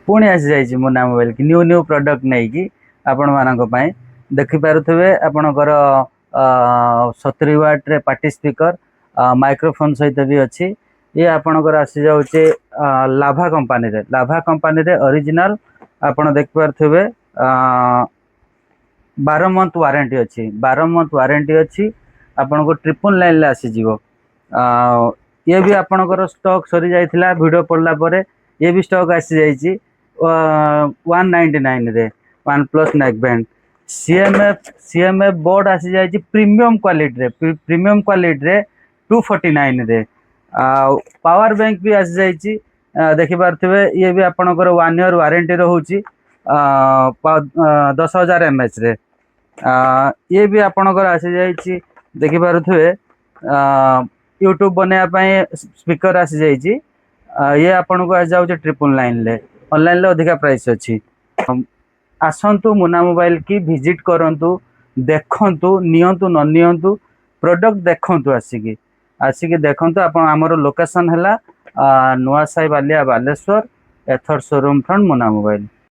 पुणी आसी जाइए मुना मोबाइल की न्यू न्यू प्रोडक्ट नहीं कि आपण मानी देखिपे आपणकर 70 वाट रे पार्टी स्पीकर माइक्रोफोन सहित भी अच्छी ये आपणकर आसी जाऊे लाभा कंपानी रे ओरिजिनल आपण देखिपे 12 मंथ वारंटी अच्छी 12 मंथ वारंटी अच्छी आपन को ट्रिपल लाइन आसीज ये भी आपणकर स्टॉक सरी जाइथिला वीडियो पड़ला परे ये भी स्टॉक आसी जाइए 199 रे one plus neck band CMF board आसी जाइए प्रीमियम क्वालिटी रे 249 रे पावर बैंक भी आसी जाइए देखि पारथिबे ये भी आपणकर 1 ईयर वारंटी रहउची 10,000 mAh रे ये भी आपणकर आसी जाइए देखि पारथिबे यूट्यूब बनवाई स्पीकर आसी जाइए ये आपन को आ जाऊे ट्रिपल लाइन ले ऑनलाइन ले अधिका प्राइस अच्छी आसतु मुना मोबाइल की विजिट करंतु देखंतु नियंतु न नियंतु प्रोडक्ट देखंतु आसिकी देखंतु आपण हमर लोकेशन हैला नुआसाई बालिया बालेश्वर एथर शोरूम फ्रंट मुना मोबाइल।